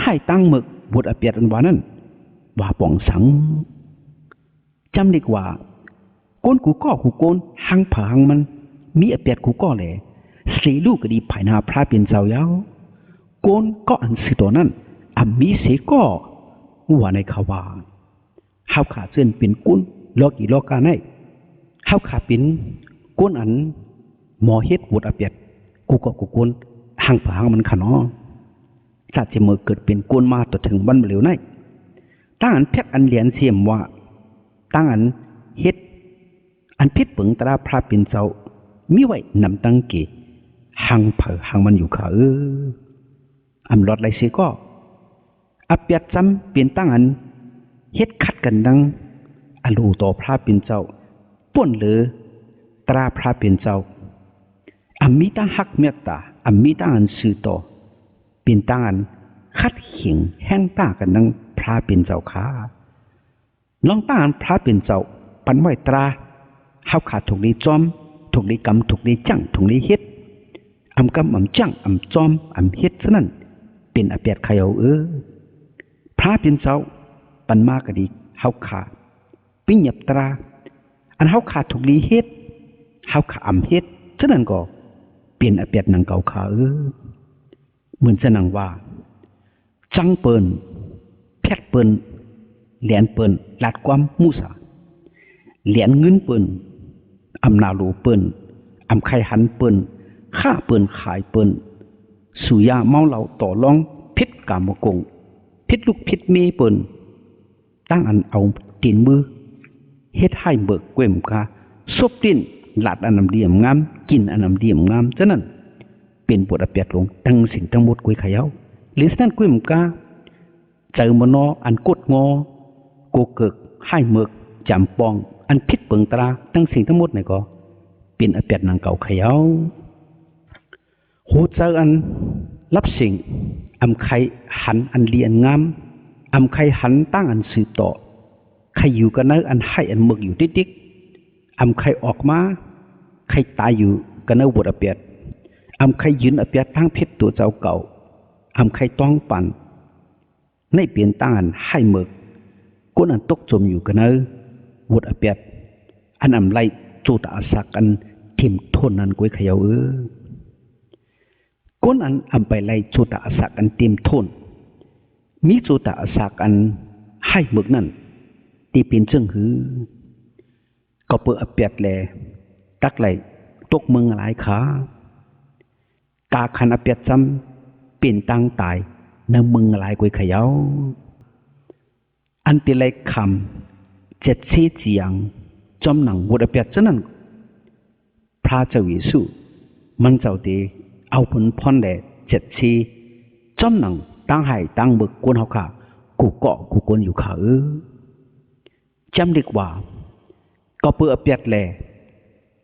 ให้ตั้งหมึกบุตรอเปียดอันวานั้นว่าป่องสังจำดีกว่าก้นกูก็กูโกนหังผาหังมันมีอเปียดกูก็แหละสีลูกก็ดีภายนาพระเป็นเจ้าเย้าโกนก็อันสิตัวนั้นมีเสก็ว่าในขาวาเฮาขาเส้นเป็นกุ้นลอกอีลอกกาในเฮาขาเป็นก้นอันหมอเฮ็ดบุตรอเปียดกูก็กูโกนหังผาหังมันขะเนาะถ้าจะเมื่อเกิดเป็นก้นมาต่อถึงวันเหลวในตั้งอันแพกอันเหรียญเสียมว่าตั้งอันเฮ็ดอันพิษเปิงตราพระเป็นเจ้ามีไว้นำตั้งเกหังเผอหังมันอยู่ขาอำลอดไรเสียก็อับยัดซ้ำเปลี่ยนตั้งอันเฮ็ดขัดกันดังอลูต่อพระเป็นเจ้าป่วนหรือตราพระเป็นเจ้ามีตั้งหักเมตตามีตั้งอันสื่อต่อเปลี่ยนตั้งอันคัดเข่งแห้งตากันดังพระเป็นเจ้าขาน้องตั้งอันพระเป็นเจ้าปันไว้ตราเฮาขาดถูกดีจอมถูกดีกำถูกดีจังถูกดีเฮ็ดกำจังจอมเฮ็ดซะนั่นเป็นอเปียดขยเอาพระเป็นเจ้าปันมากก็ดีเฮาขาปิ้งหยับตราอันเฮาขาถูกดีเฮ็ดเฮาขาเฮ็ดซะนั่นก็เป็นอเปียดนังเก่าขาเหมือนจะนังว่าจังเปิ้นแพทเปิ้นเหรียญเปิ้นลาดความมูสาเหรียญเงินเปิ้นนาลูเปิ้นไข่หันเปิ้นฆ่าเปิ้นขายเปิ้นสุยาเมาเหล้าต่อรองพิษกามกงพิษลูกพิษเมเปิ้นตั้งอันเอาตีนมือเฮ็ดให้เบิกเกวมกาซบติ้นหลาดอันนำเดียมงามกินอันนำเดียมงามฉะนั้นเป็นบทอเปียดลงตั้งสิ่งทั้งหมดกุยขยาวหรือนั่นเกวมกาเจอมโนอันกดงอโกเกิกให้เมือกจำปองอันพิษเปิงตราตั้งสิ่งทั้งหมดนี่ก็เป็นอเปียดนางเก่าขยาวโหเจออันรับสิ่งไข่หันอันเลียนงามไข่หันตั้งอันสืบต่อไข่อยู่กันเนออันให้อันเมือกอยู่ติ๊กไข่ออกมาไข่ตายอยู่กันเนอบทอเปียดไข่ยืนอเปียดตั้งพิษตัวเจ้าเก่าไข่ต้องปั่นในเปลี่ยนตั้งอันให้เมือกก้นอันตกจมอยู่กันเนอวดอเปียดอันไล่จูตาสักอันทิมทนนั้นกุยขยาวก้นอันไปไล่จูตาสักอันทิมทนมีจูตาสักอันให้หมึกนั่นตีเป็นเชิงหือก็เปิดอเปียดแลตักไหลตกเมืองหลายขากาคันอเปียดซ้ำเปลี่ยนตั้งตายในเมืองหลายกุยขยาวอันตีไล่คำเจ็ดซีเจียงจอมหนังบุตรเปียดฉะนั้นพระเจ้าวิสุมันเจ้าดีเอาผลพรแด่เจ็ดซีจอมหนังตั้งให้ตั้งบึกกวนเฮาขากูเกาะกูกวนอยู่ขาจำดีกว่าก็เปื่อเปียดแหล่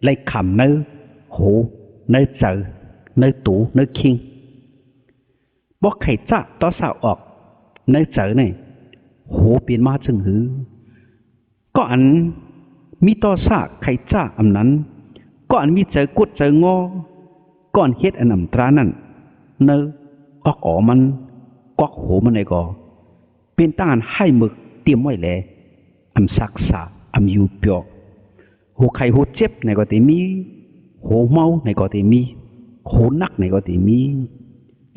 ไล่ขำเนื้อโหเนื้อเจอเนื้อตูเนื้อคิงบอกไข่จ้าต่อสาวออกเนื้อเจอเนี่ยโหเปลี่ยนมาจึงหือก็อันมีต่อซากไข่จ้าอันนั้นก็อันมีเจอกุดเจองอก่อนเฮ็ดอันนำตรานั่นเนออกอ๋อมันกอกโหมันไอ้ก็เป็นต้านให้หมึกเตรียมไว้แลซักษาอยู่เปียกโหไข่โหเจ็บในก็ตีมีโหเมาในก็ตีมีโหนักในก็ตีมี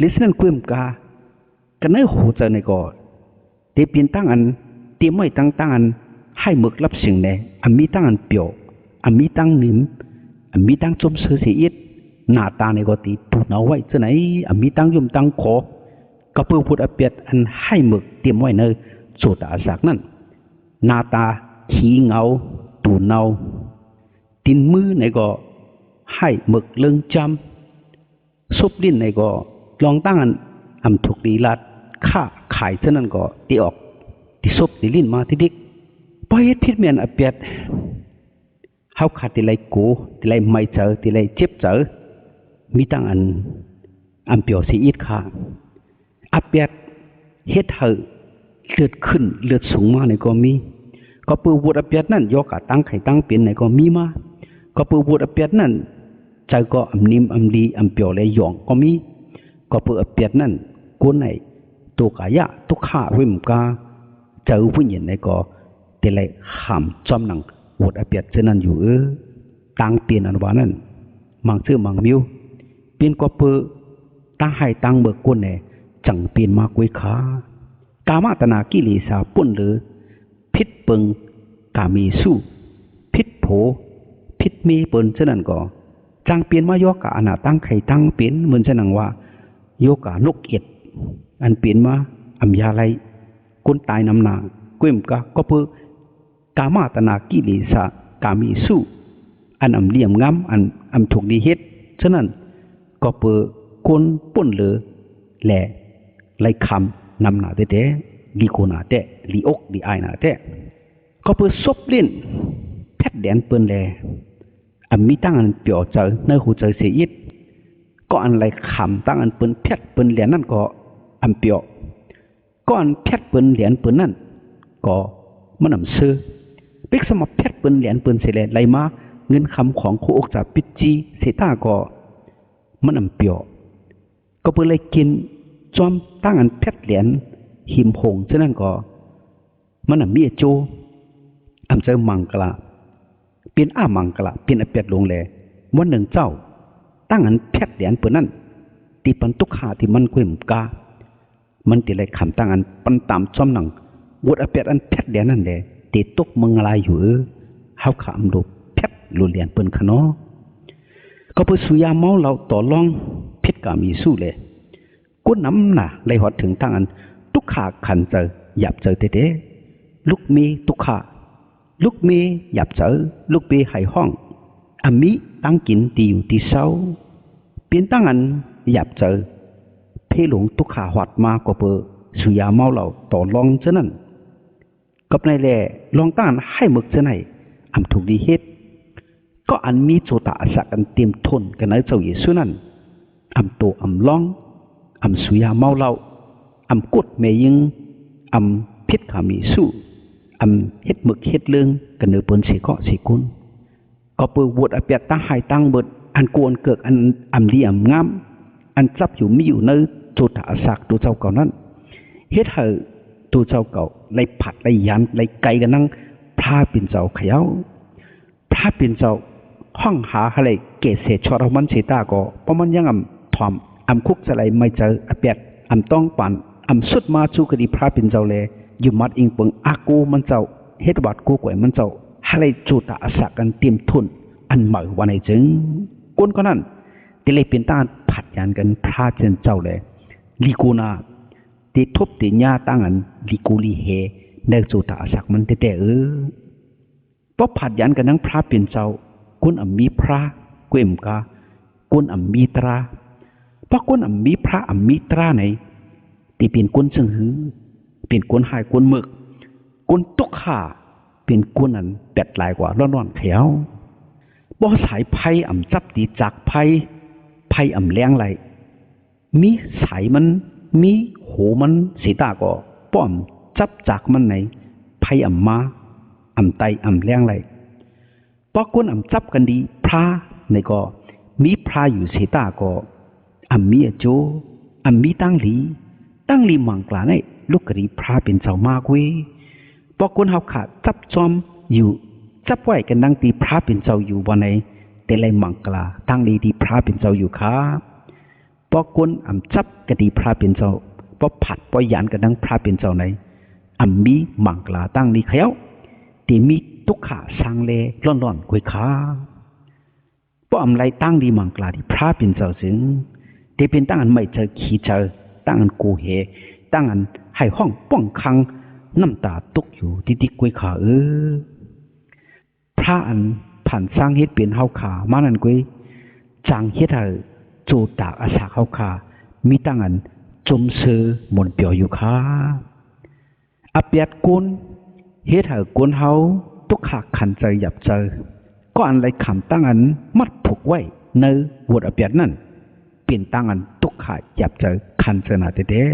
ลิสนั่นกลุ้มกากันเนอโหเจอในก็เตเปลี่ยนตั้งอันเตรียมไว้ตั้งอันให้หมึกรับสิ่งแน่มีตั้งอันเปียวมีตั้งนิ่มมีตั้งจมเสือเสียดหน้าตาในก็ตีตูนเอาไว้จะไหนมีตั้งยุ่มตั้งขอกระเพื่อพูดอเปียดอันให้หมึกเตรียมไว้ในโซตาสักนั่นหน้าตาขี้เงาตูนเอาตินมือในก็ให้หมึกเลื่องจำซุบลิ้นในก็ลองตั้งอันถูกดีลัดค่าขายเท่านั้นก็ตีออกตีซุบตีลิ้นมาที่ดิกพอเฮ็ดพิษเมียนอเปียดเฮาขาดตีไรกูตีไรไม่เจอตีไรเจ็บเจอมีตั้งอันเปียวสีอิดค่ะอเปียดเฮ็ดเฮเลือดขึ้นเลือดสูงมาในก็มีก็ปือวูดอเปียดนั่นยกตั้งไข่ตั้งเปลี่ยนในก็มีมาก็ปือวูดอเปียดนั่นใจก็นิ่มดีเปียวเลยหยองก็มีก็ปืออเปียดนั่นกูไหน ตัวกายะตุขาวิมกาเจอผู้หญิงในก็เตลัยขำจอมหนังวดอเปียดเจนันอยู่ตังเปลี่ยนอันวานั้นมังชื่อมังมิวเปลี่ยนก็เปื้อตั้งให้ตั้งเบิกก้นเนี่ยจังเปลี่ยนมากวยขากามาตนากิเลสาปุ่นหรือพิษเปิงกามีสู้พิษโผพิษมีเปินเจนันก็จังเปลี่ยนมาโยกะอนาตั้งไข่ตั้งเปลี่ยนเหมือนเจนังว่าโยกะนกเอ็ดอันเปลี่ยนมาอัมยาไลคนตายนำหนากุ้มก็เพื่อกามาตนากิเลสกามีสู้อันอัมเลี่ยมงามอันถูกดีเฮ็ดฉะนั้นก็เพื่อคนป่นเหลือแหล่ไล่คำนำหนาเตะลีโกนาเตะลีอกลีไอนาเตะก็เพื่อซบเล่นแพทย์แดนเปิ้นแลอันมีตั้งอันเปียวเจอในหูเจอเสียยิดก็อันไล่คำตั้งอันเปิ้นแพทย์เปิ้นแหลนั่นก็อันเปียวก็อันแพทย์เปิ้นเหรียญเปิ้นนั่นก็มันนำซื้อเป็กสมับแพทย์เปิ้นเหรียญเปิ้นเสร็จแล้วไล่มาเงินคำของครูอกจากปิจีเสตาก็มันนำเปียวก็เปิ้นเลยกินจอมตั้งอันแพทย์เหรียญหิมหงฉะนั้นก็มันนำมีโจอำเจอมังกละเปลี่ยนมังกละเปลี่ยนอเปียดลงแลวันหนึ่งเจ้าตั้งอันแพทย์เหรียญเปิ้นนั่นตีปันตุกขาที่มันกุ้มกามันติเลยคำตั้งอันปันตามจอมหนังวดอเปียดอันแพทย์เดียนั่นแหละตีตกมึงอะไรอยู่เฮาขามดูแพทย์ลุเลียนเปิ้นขนอก็เพื่อสุยาเมาเราต่อรองเพชรกามีสู้เลยก้นน้ำน่ะเลยหอดถึงตั้งอันตุกขาขันเจอหยับเจอเด้ลูกมีตุกขาลูกมีหยับเจอลูกมีไห้ห้องอามีตั้งกินตีอยู่ที่เช้าเปลี่ยนตั้งอันหยับเจอเพหลงตุกขาหอดมาก็เพื่อสุยาเมาเราต่อรองเช่นนั้นกับในแหล่ลองต้านให้หมึกเช่นไหนอันถูกดีเฮ็ดก็อันมีโจตาอาศักกันเตรียมทนกันในเจ้าเยซูนั้นอันโตอันลองอันสุยาเมาเราอันกดเมยิงอันพิษขามีสู้อันเฮ็ดหมึกเฮ็ดเรื่องกันเนื้อเปิ้นเสกเสกุลก็เปิดวดอเปียตั้งหายตั้งเบิดอันกวนเกิดอันดีอันงามอันจับอยู่มีอยู่ในโจตาอาศักตัวเจ้าเก่านั้นเฮ็ดให้ตัวเจ้าเก่าไล่ผัดไล่ยันไล่ไก่กันนั่งพระเป็นเจ้าเขย่าพระเป็นเจ้าห้องหาอะไรเกศเศษชอรมันเสตาก็เพราะมันยังถ่อมคุกจะไรไม่เจออเปียดต้องปั่นสุดมาจูกดีพระเป็นเจ้าเลยอยู่มัดอิงเปิงอากูมันเจ้าเฮ็ดบาดกูกวยมันเจ้าอะไรจูตาอาศักกันเตรียมทุนอันใหม่วันไหนจึงก้นก็นั่นที่เลยเป็นต้านผัดยันกันพระเจ้าเลยลีกูนาตีทบตีญาตั้งอันลีกูลีเฮในจูตาอาศักมันแต่เพราะผัดยันกันทั้งพระเป็นเจ้ากุนมีพระเกวมกากุนมีตราเพราะกุนมีพระมีตราไหนตีเป็นกุนซึ่งหือเป็นกุนหายกุนหมึกกุนตุกขาเป็นกุนอันแปดหลายกว่าร้อนๆเขียวบ่สายไพ่จับตีจากไพ่แรงไหลมีสายมันมีโหมันสีตาก็ป้อมจับจากมันไหนไพ่มาไตแรงไหลเพราะคนจับกันดีพระในก็มีพระอยู่สีตาก็มีโจมีตั้งลีมังกลาในลูกกรีพระเป็นเจ้ามากเว้ยเพราะคนเฮาขาดจับจอมอยู่จับไว้กันดังตีพระเป็นเจ้าอยู่วันไหนแต่ไรมังกลาตั้งลีดีพระเป็นเจ้าอยู่ค่ะเพราะคนจับกันดีพระเป็นเจ้าเพราะผัดเพราะยันกันดังพระเป็นเจ้าไหนมีมังกลาตั้งลีเขียวตีมีตุกขาสังเลร้อนๆกุยขาเพราะไรตั้งดีมังกลาที่พระเป็นเจ้าซึ่งแต่เป็นตั้งอันไม่เจอขี้เจอตั้งอันกูเหตั้งอันให้ห้องป้องคังน้ำตาตกอยู่ดิกุยขาพระอันผ่านสร้างเฮ็ดเป็นเฮาขามานั่นกุยจางเฮ็ดให้โจตากอาสาเฮาขามีตั้งอันจมเสือหมนเปียวอยู่ขาอเปียดกุนเฮ็ดให้กุนเฮาตุกขาขันใจหยับเจอก็อันไรขำตั้งอันมัดผูกไว้ในวดอเปียดนั่นเปลี่ยนตั้งอันตุกขาหยับเจอขันเจนาเด้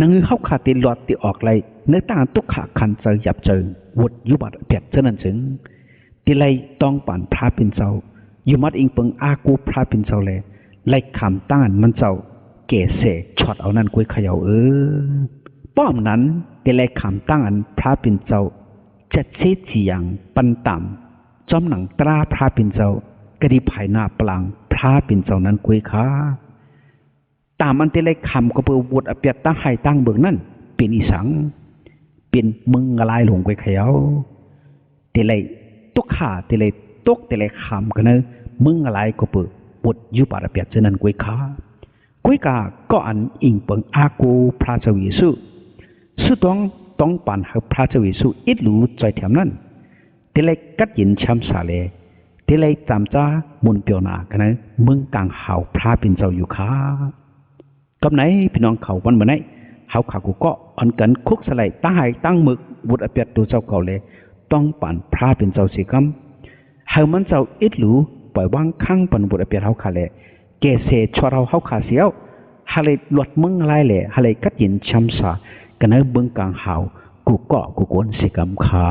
นังเข้าขาตีหลอดตีออกไรเนื้อตั้งอันตุกขาขันเจอหยับเจอวดยุบัดเปียดเจนั้นถึงตีไรต้องปั่นพระเป็นเจ้าอยู่มัดอิงเปิงอากูพระเป็นเจ้าเลยไรขำตั้งอันมันเจ้า เกเสช็อตเอานั่นกวยเขย่าป้อมนั้นได้แลคำตั้งอันพระปิ่นเจ้าจัดเสจีอย่างปันต่ำจอมหนังตราพระปิ่นเจ้ากระดิภายหน้าปลางพระปิ่นเจ้านั้นกวยขาตามอันได้แลคำก็เปิดวดอเปียดตั้งให้ตั้งเบิกนั่นเป็นอีสังเป็นมึงอะไรหลงกวยเขย่าได้แลตกขาได้แลตกได้แลคำกันเนอะมึงอะไรก็เปิดวดอยู่ปาระเปียดเจนั้นกวยขากวยกาก็อันอิงเปิงอากูพระเจ้าเยซูสุดต้องปันให้พระเจ้าเยซูอิดรู้ใจแถมนั้นเตเลยกัดยินช้ำสาเลเตเลยจำจ้ามุนเปียวนากันนะมึงกลางเห่าพระเป็นเจ้าอยู่ค่ะกับไหนพี่น้องเขาวันเมื่อไหนเห่าขากูก็อันกันคุกสลายตั้งให้ตั้งมึกบุตรอเปียตัวเจ้าเก่าเลยต้องปันพระเป็นเจ้าสีกำเฮามันเจ้าอิดรู้ปล่อยวางข้างปันบุตรอเปียเฮาขาเลยเกเสชวเราเฮาขาเสียวฮาเลยหลวดมึงอะไรเลยฮาเลยกัดยินช้ำสากันนะเบื้องกลางเห่ากูเกาะกูกวนสิกำขา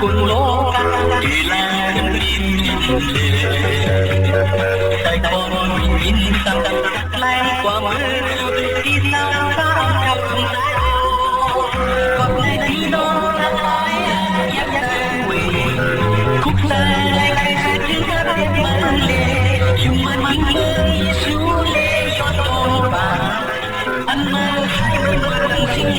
คุณโลกาดีแลดินใจคนยินสักไกลกว่ามือที่สาวสาวกับคุณก็ในที่โดนอะไรยักษ์วิ่งคุกใจถึงกับมันเลยอยู่มันเลยสู้เลยยอดโตบ้าอันมาให้มันสิ่ง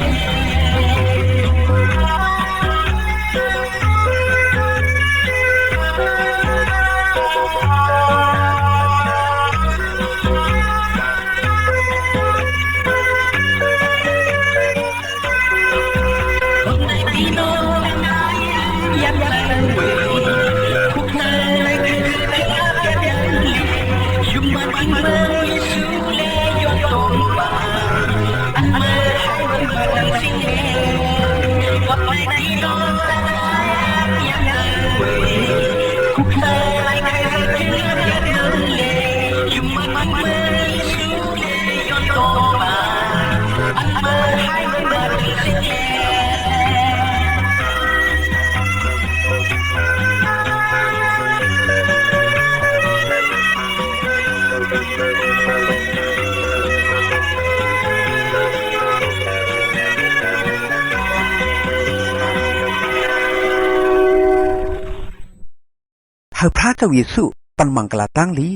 ให้พระเจ้าเยซูปันมังกลาตั้งลี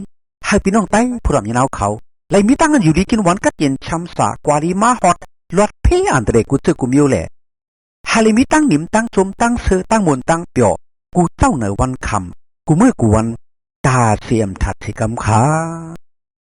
ให้พี่น้องไต้ผู้รำยนาวเขาเลยมีตั้งกันอยู่ดีกินหวานกัดเย็นช้ำสากวาลีมาฮอดลอดเพอันเดรกุเตกุมิวแหละให้เลยมีตั้งหนิมตั้งชมตั้งเสือตั้งมนตั้งเปียวกูเจ้าเหนือวันคำกูเมื่อกูวันตาเสียมถัดสิกำขา